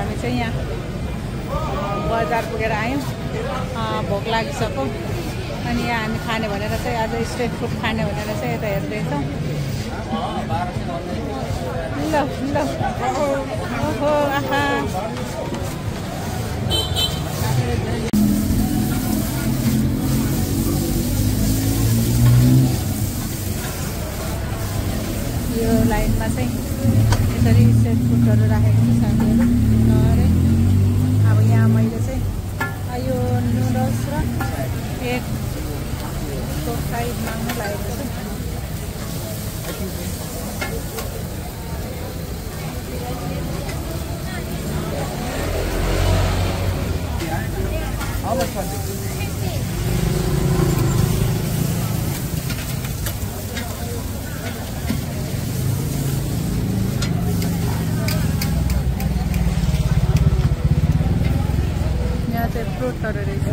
हामी चाहिँ यहाँ बजार पुगेर आयौँ भोक लागिसक्यो अनि यहाँ हामी खाने भनेर चाहिँ आज स्ट्रिट फुड खाने भनेर चाहिँ यता हेर्दैछौँ ल ल ओहो आहा यो लाइनमा चाहिँ यसरी स्ट्रिट फुडहरू राखेको छ साथीहरू अरे अब यहाँ मैले चाहिँ यो नुडल्स र एक फ्राई माग्नु लागेको छु यहाँ चाहिँ फ्रुटहरू रहेछ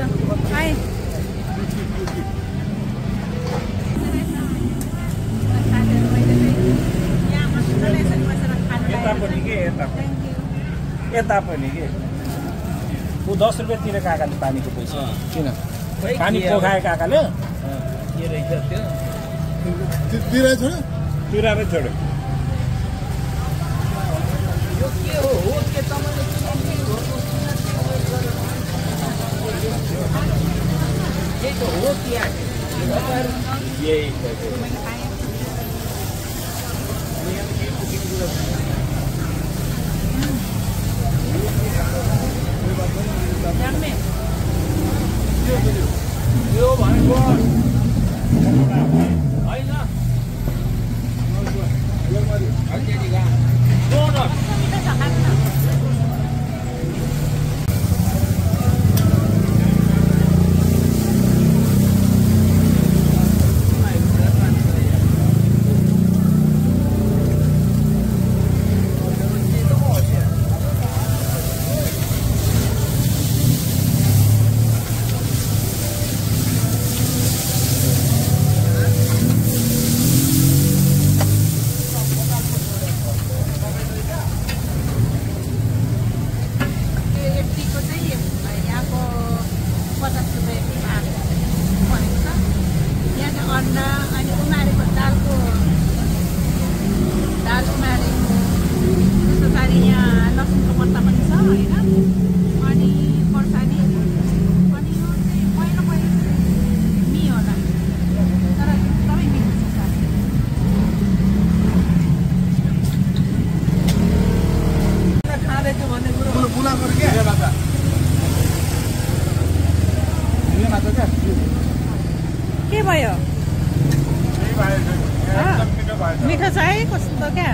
आए यता पनि के ऊ 10 रुपियाँ तिरे काकाले पानीको पैसा किन पानी पोखाए काकाले के रहेछ त्यो तिरारै छोड्यो यो के हो के तपाईले यही त हो क्या यही यो भनेको के भयो मिठो छ है कस्तो क्या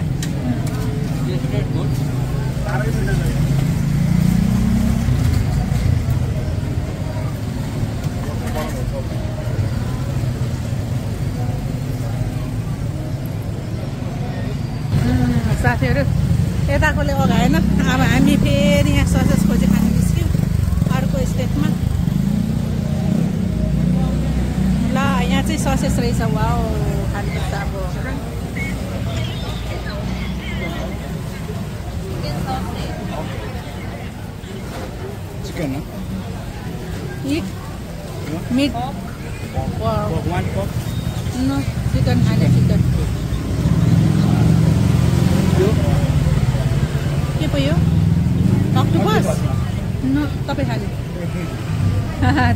साथीहरू यताकोले अगाएन अब हामी फेरि यहाँ ससेज खोजी खानु निस्क्यौँ अर्को स्टेटमा ल यहाँ चाहिँ ससेज रहेछ वाउ खानुपर्छ अब चिकन मिट नो चिकन खाने चिकन के पो अक्टोपस न तपाईँ खानु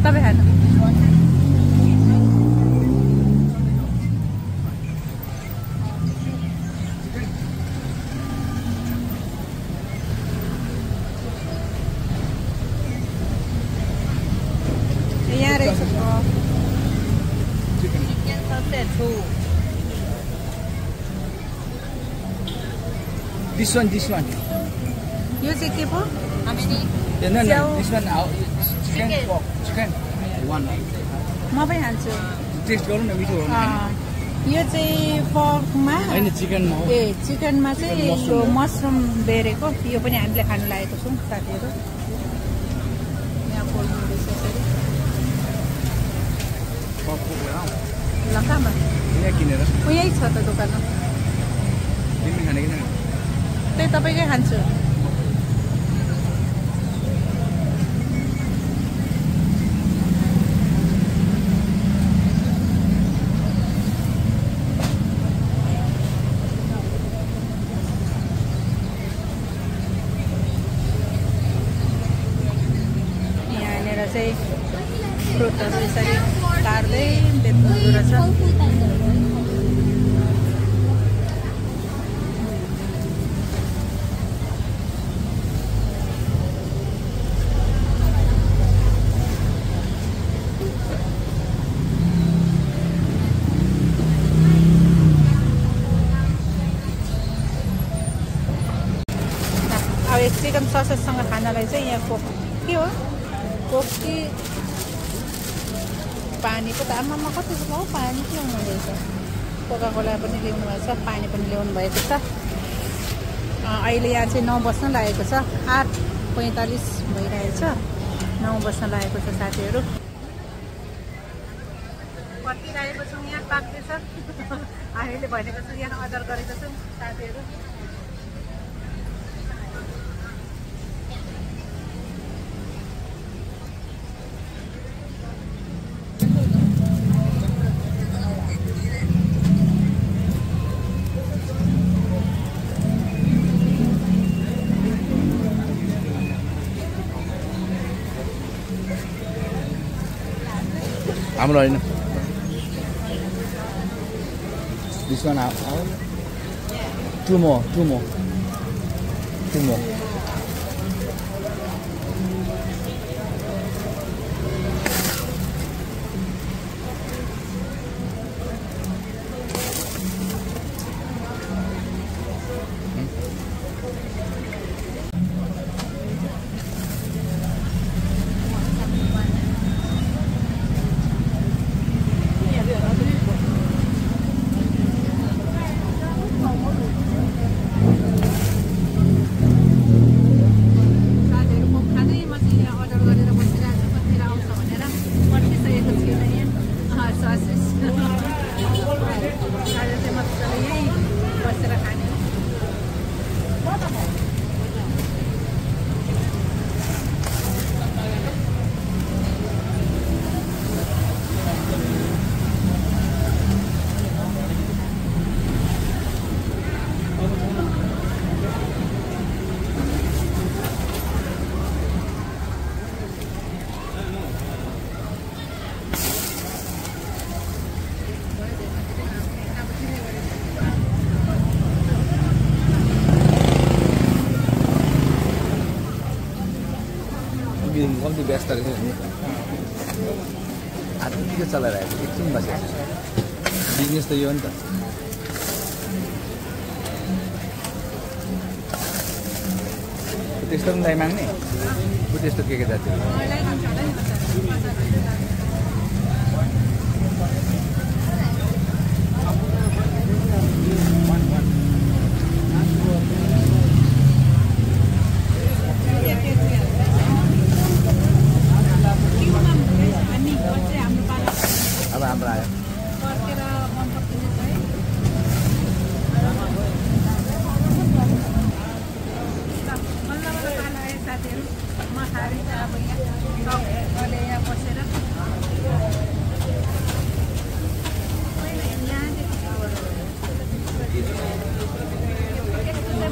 तपाईँ खानु यहाँ रहेछ This one. यो चाहिँ के पो No, this one chicken. One. म पनि खान्छु टेस्ट गरौँ न मिठो हो यो चाहिँ पर्कमा हैन चिकनमा हो ए चिकनमा चाहिँ यो मसरुम बेरेको यो पनि हामीले खानु लागेको छौँ साथीहरू यहाँ पोल्नु रहेछ यसरी ल कहाँमा यहाँ किनेर यही छ त दोकानमा तिमी खाने किन त्यही तपाईँकै खान्छु चाहिँ फ्रुटहरू यसरी काट्दै बेच्नु हुँदो रहेछ। अब यो चिकन ससेजसँग खानालाई चाहिँ यहाँ कोक के हो कोक कि पानी पो त आमामा कति छ हौ पानी के ल्याउनु हुँदैछ कोका कोला पनि ल्याउनु भएको छ पानी पनि ल्याउनु भएको छ। अहिले यहाँ चाहिँ 9 बज्न लागेको छ 8:45 भइरहेको छ 9 बज्न लागेको छ साथीहरू। पर्खिरहेको छौँ यहाँ पाक्दैछ हामीले भनेको छु यहाँ अर्डर गरेको छौँ साथीहरू। हाम्रो हैन this one out two more कम्ती व्यस्त रहेछ नि आज के चलाइरहेको एकछिन बसेको बिजनेस त यो हो नि त। त्यस्तो पनि दाइ माग्ने त्यस्तो के जाति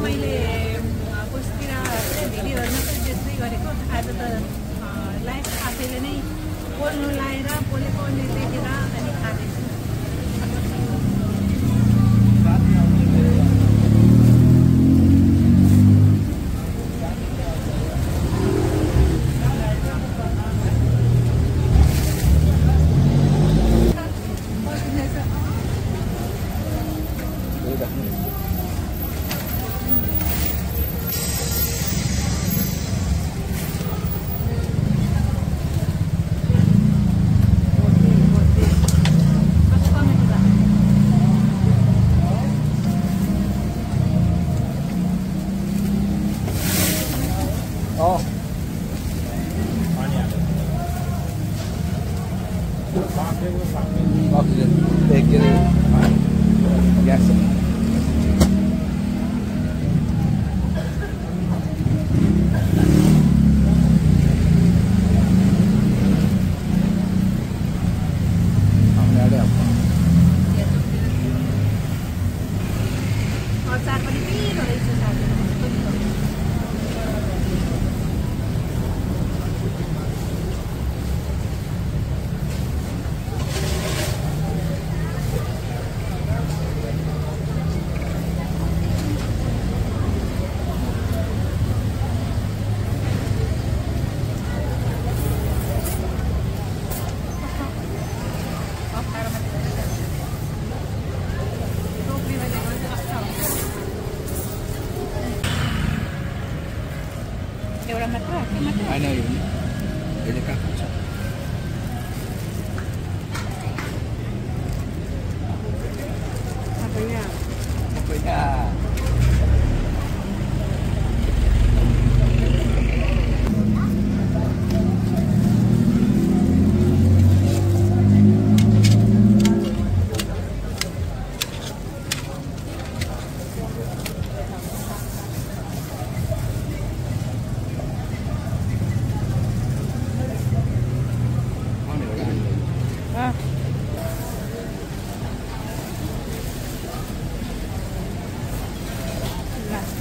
मैले उसतिर भिडियोहरू मात्रै देख्दै गरेको आज त लाइभ आफैले नै बोल्नु लाएर बोलेको देखेर अनि खाँदैछु। Oxygen, take it, gas. एउटा मात्र होइन यसले काट्छ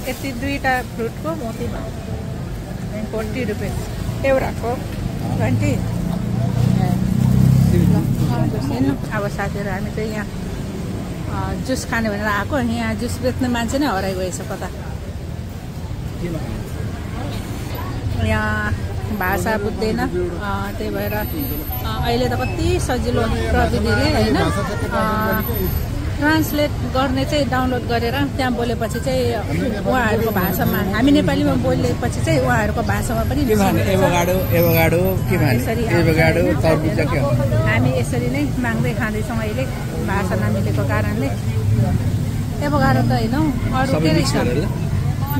यति दुईटा फ्रुटको मोती 40 रुपियाँ एउटाको 20 अब साथीहरू हामी चाहिँ यहाँ जुस खाने भनेर आएको यहाँ जुस बेच्ने मान्छे नै हराइ गएछ कता यहाँ भाषा बुझ्दैन त्यही भएर अहिले त कति सजिलो प्रविधिले होइन ट्रान्सलेट गर्ने चाहिँ डाउनलोड गरेर त्यहाँ बोलेपछि चाहिँ उहाँहरूको भाषामा हामी नेपालीमा बोलेपछि चाहिँ उहाँहरूको भाषामा पनि हामी यसरी नै माग्दै खाँदैछौँ अहिले भाषा नमिलेको कारणले एभोकाडो त होइन अरू के रहेछ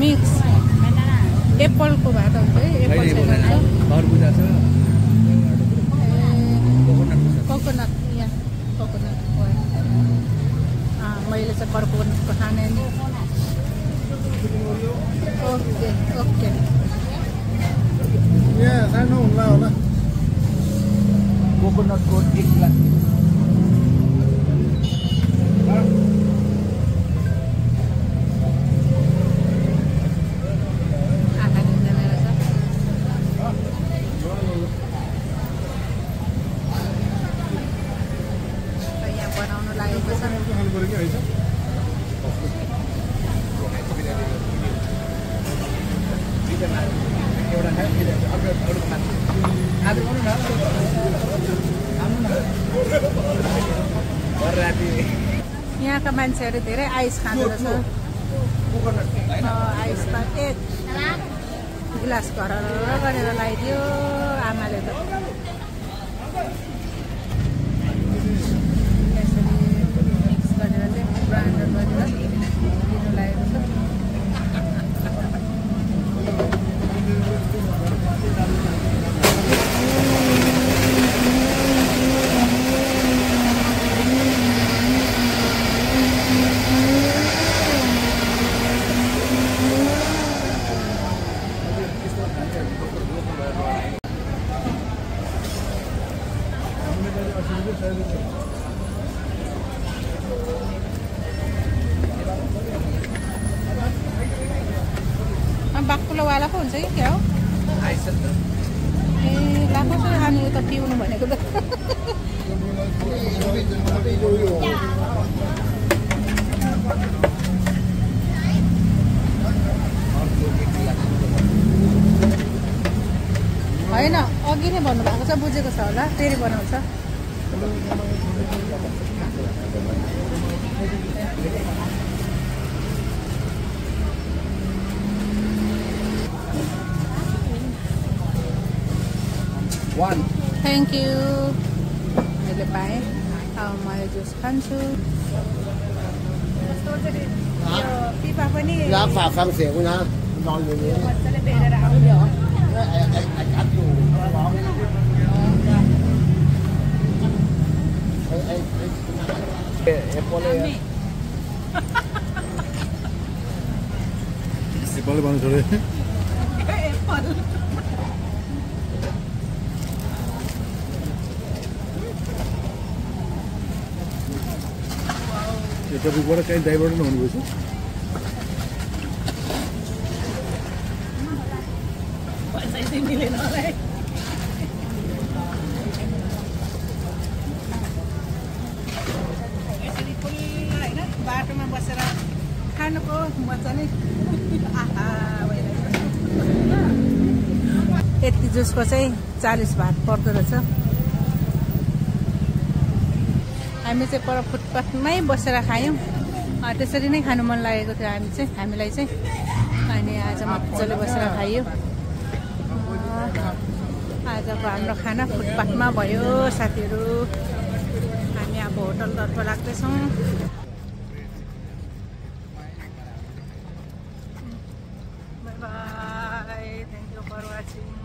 मिक्स एप्पलको भए त हुन्छ है एप्पल कोकोनट यहाँ कोकोनट मैले चाहिँ कोकोनटको खाने नि ओके ओके कोकोनटको 1 ग्लास यहाँका मान्छेहरू धेरै आइस खाँदो रहेछ आइसमा 1 गिलास घर गरेर लगाइदियो आमाले त यसरी मिक्स गरेर चाहिँ ग्राइन्डर गरेर दिनु लागेको छ बाक्कुलोवाला पो हुन्छ कि क्या हो ए लाखो चाहिँ खानु त पिउनु भनेको त होइन अघि नै भन्नुभएको छ बुझेको छ होला फेरि बनाउँछ थ्याङ्क यू मैले पाएँ अब मैले जुस खान्छु पिपा पनि मजाले बेरेर आउने हो एप्पलले भन्नु छोड्यो तपाईँबाट कहीँ डाइभर्ट नहुनुभएछ पैसा मिलेन होला यसरी खुल्ला होइन बाटोमा बसेर खानुको मजा नै आहा यति जुसको चाहिँ 40 भात पर्दो रहेछ हामी चाहिँ पर फुटपाथमै बसेर खायौँ त्यसरी नै खानु मन लागेको थियो हामीलाई चाहिँ अनि आज मजाले बसेर खाइयो आजको हाम्रो खाना फुटपाथमा भयो साथीहरू। हामी अब होटलतर्फ लाग्दैछौँ। Bye bye, thank you for watching.